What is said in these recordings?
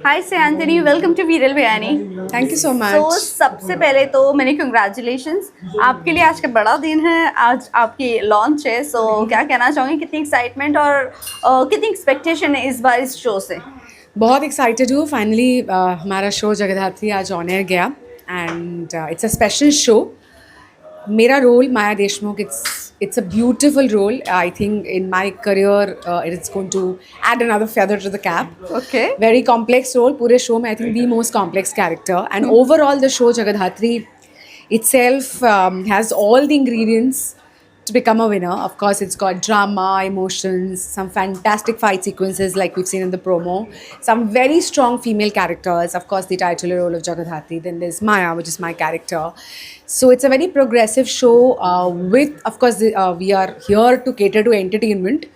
हाय से Anthony, welcome to वीरल बयानी। Thank you so so much. सबसे पहले तो मैंने कंग्रेचुलेशंस, आपके लिए आज का बड़ा दिन है, आज आपकी लॉन्च है। सो क्या कहना चाहूँगी, कितनी एक्साइटमेंट और कितनी एक्सपेक्टेशन है इस बार इस शो से? बहुत एक्साइटेड हूँ। फाइनली हमारा शो जगधात्री आज ऑन एयर गया and it's a special show. मेरा role Maya Deshmukh, it's a beautiful role. I think in my career it's going to add another feather to the cap. Okay. Very complex role. पूरे show में I think the most complex character, and overall the show Jagadhatri itself has all the ingredients to become a winner. Of course, it's got drama, emotions, some fantastic fight sequences like we've seen in the promo, some very strong female characters. Of course, the titular role of Jagadhatri. Then there's Maya, which is my character. So it's a very progressive show with, of course, we are here to cater to entertainment.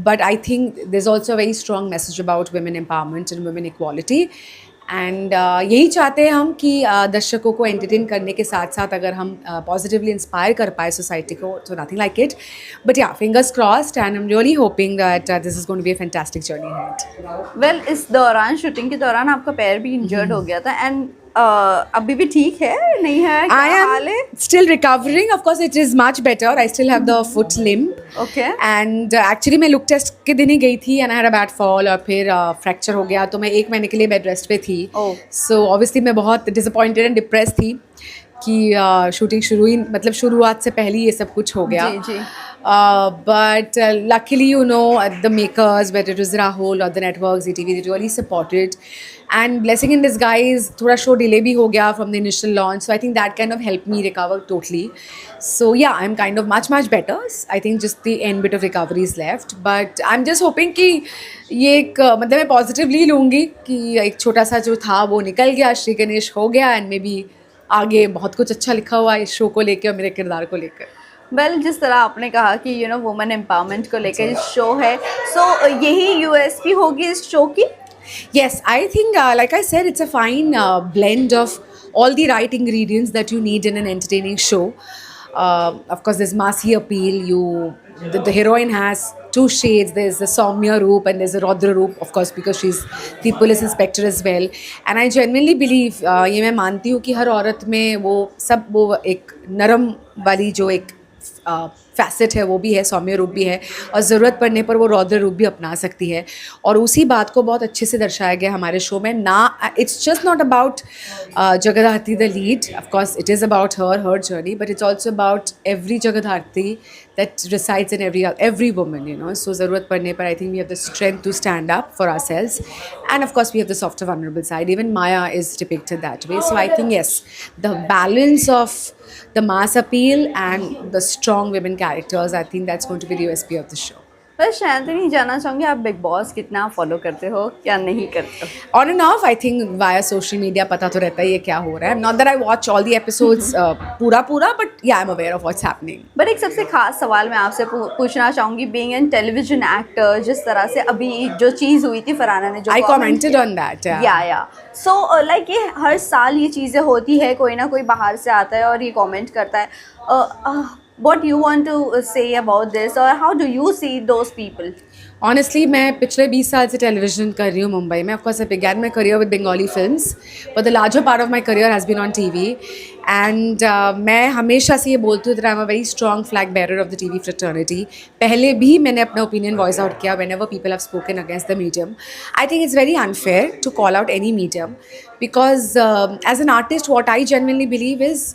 But I think there's also a very strong message about women empowerment and women equality. And यही चाहते हैं हम कि दर्शकों को entertain करने के साथ साथ अगर हम पॉजिटिवली इंस्पायर कर पाए सोसाइटी को, तो nothing like it. But yeah, fingers crossed and I am really hoping that this is going to be a fantastic journey ahead. Well, इस दौरान, शूटिंग के दौरान आपका पैर भी इंजर्ड हो गया था, एंड अभी भी ठीक है, नहीं है? क्या हाल है? Still recovering. Of course, it is much better. I still have the foot limp. Okay. And actually मैं लुक टेस्ट के दिन ही गई थी and I had a bad fall और फिर फ्रैक्चर हो गया, तो मैं 1 महीने के लिए बेड रेस्ट पे थी। So obviously मैं बहुत disappointed and depressed थी कि शूटिंग शुरुआत से पहले ये सब कुछ हो गया। जी, जी। But luckily, you know, the makers, whether it was Rahul or the networks, ETV, they really supported. And blessing in disguise, थोड़ा show delay भी हो गया from the initial launch. So I think that kind of helped me recover totally. So yeah, I'm kind of much better. I think just the end bit of recovery is left. But I'm just hoping कि ये एक मतलब मैं positively लूँगी कि एक छोटा सा जो था वो निकल गया, श्री गणेश हो गया, and maybe आगे बहुत कुछ अच्छा लिखा हुआ है इस शो को लेकर और मेरे किरदार को लेकर। वेल, जिस तरह आपने कहा कि वुमेन एम्पावरमेंट को लेकर इस शो है, सो यही यूएसपी होगी इस शो की? Yes, I think, like I said, it's a fine blend of all the right ingredients that you need in an entertaining show. Of course, there's massy appeal. The heroine has 2 shades. There's the Soumya Roop and there's the Rodra Roop, of course, because she's the police inspector as well. And I genuinely believe, ये मैं मानती हूँ कि हर औरत में वो एक नरम वाली जो एक फैसेट है वो भी है, सौम्य रूप भी है, और ज़रूरत पड़ने पर वो रौद्र रूप भी अपना सकती है। और उसी बात को बहुत अच्छे से दर्शाया गया हमारे शो में। ना, it's just not about Jagaddhatri the lead, of course it is about her journey, but it's also about every Jagaddhatri that resides in every woman, you know. So ज़रूरत पड़ने पर I think we have the strength to stand up for ourselves, and of course we have the softer vulnerable side. Even Maya is depicted that way. So I think yes, the balance of the mass appeal and the strong women characters, I think that's going to be the USP of the show. बस शांतनी, जानना चाहूँगी आप big boss कितना follow करते हो, क्या नहीं करते हो? On and off, I think via social media पता तो रहता है ये क्या हो रहा है. Not that I watch all the episodes पूरा, but yeah, I'm aware of what's happening. But एक सबसे खास सवाल मैं आपसे पूछना चाहूँगी, बीइंग एन टेलीविजन एक्टर, जिस तरह से अभी जो चीज़ हुई थी, फरहाना ने जो I commented on that. या सो लाइक ये हर साल ये चीज़ें होती है, कोई ना कोई बाहर से आता है और ये कमेंट करता है। What you want to say about this, or how do you see those people? Honestly, मैं पिछले 20 साल से टेलीविज़न कर रही हूँ मुंबई में. Of course, I began my career with Bengali films, but the larger part of my career has been on TV. And मैं हमेशा से ये बोलती हूँ that I'm a very strong flag bearer of the TV fraternity. पहले भी मैंने अपना opinion voice out किया whenever people have spoken against the medium. I think it's very unfair to call out any medium because as an artist, what I genuinely believe is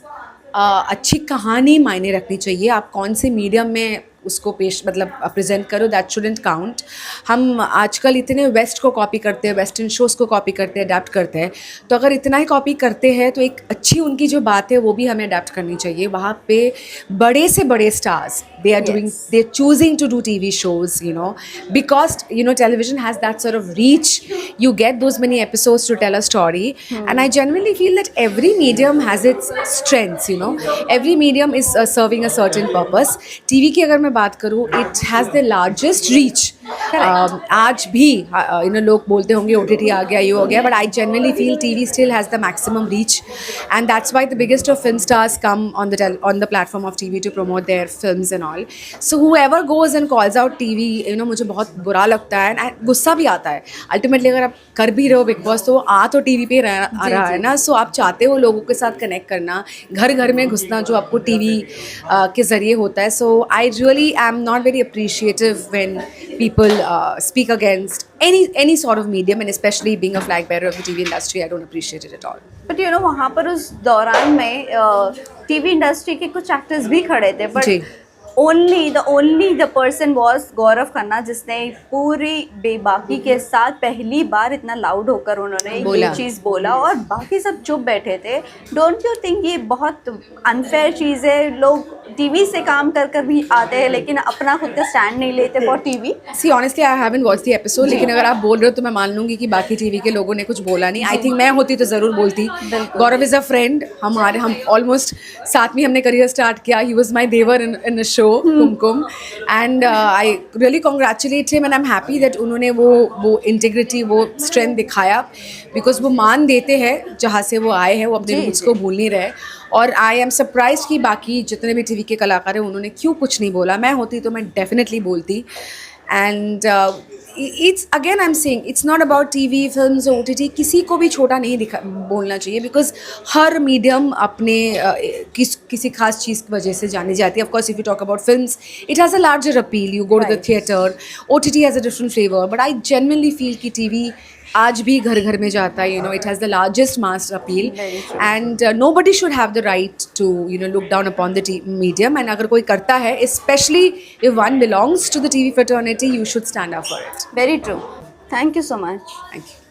अच्छी कहानी मायने रखनी चाहिए. आप कौन से मीडियम में उसको प्रेजेंट करो, दैट शुडंट काउंट. हम आजकल इतने वेस्ट को कॉपी करते हैं, वेस्टर्न शोज़ को कॉपी करते हैं, अडेप्ट करते हैं. तो अगर इतना ही कॉपी करते हैं तो एक अच्छी उनकी जो बात है वो भी हमें अडेप्ट करनी चाहिए. वहाँ पे बड़े से बड़े stars, they are choosing to do TV shows, you know, because television has that sort of reach. You get those many episodes to tell a story, and I genuinely feel that every medium has its strengths, you know. Every medium is serving a certain purpose. TV की अगर मैं बात करूँ, it has the largest reach आज भी लोग बोलते होंगे OTT आ गया, ये हो गया, but I generally feel TV still has the maximum reach, and that's why the biggest of film stars come on the platform of TV to promote their films and all. So whoever goes and calls out TV, मुझे बहुत बुरा लगता है and गुस्सा भी आता है. Ultimately अगर आप कर भी रहे हो बिग बॉस तो आ तो TV पे आ रहा है ना, सो आप चाहते हो लोगों के साथ कनेक्ट करना, घर घर में घुसना जो आपको TV के ज़रिए होता है. So I really am not very appreciative when people speak against any sort of medium, and especially being a flag bearer of the TV industry, I don't appreciate it at all. But वहाँ पर उस दौरान में TV industry के कुछ actors भी खड़े थे, बट जी. Only the person was Gaurav Khanna, जिसने पूरी बेबाकी के साथ पहली बार इतना लाउड होकर उन्होंने ये चीज़ बोला और बाकी सब चुप बैठे थे. डोंट यू थिंक ये बहुत अनफेयर चीज़ है? लोग टीवी से काम कर कर भी आते हैं लेकिन अपना खुद का स्टैंड नहीं लेते for TV. See honestly I haven't watch the episode, लेकिन अगर आप बोल रहे हो तो मैं मान लूंगी कि बाकी टीवी के लोगों ने कुछ बोला नहीं. आई थिंक मैं होती तो ज़रूर बोलती. गौरव इज़ अ फ्रेंड, हम ऑलमोस्ट साथ में हमने करियर स्टार्ट किया. He was my devar in a show Kumkum, and I really congratulate him, and I am happy that उन्होंने वो इंटीग्रिटी, वो स्ट्रेंथ दिखाया, बिकॉज वो मान देते हैं जहाँ से वो आए हैं, वो अपने रूट्स को भूल नहीं रहे. और आई एम सरप्राइज कि बाकी जितने भी टीवी के कलाकार हैं उन्होंने क्यों कुछ नहीं बोला. मैं होती तो मैं डेफिनेटली बोलती. And it's again I am saying it's not about TV, films, OTT. किसी को भी छोटा नहीं बोलना चाहिए, बिकॉज हर मीडियम अपने किसी खास चीज़ की वजह से जानी जाती है. Of course if you talk about films, it has a larger appeal, you go to the theatre. OTT has a different flavour, but I genuinely feel कि TV आज भी घर घर में जाता है. It has the largest mass appeal, and nobody should have the right to look down upon the medium. And अगर कोई करता है, specially if one belongs to the TV fraternity, you should stand up for it. Very true. Thank you so much. Thank you.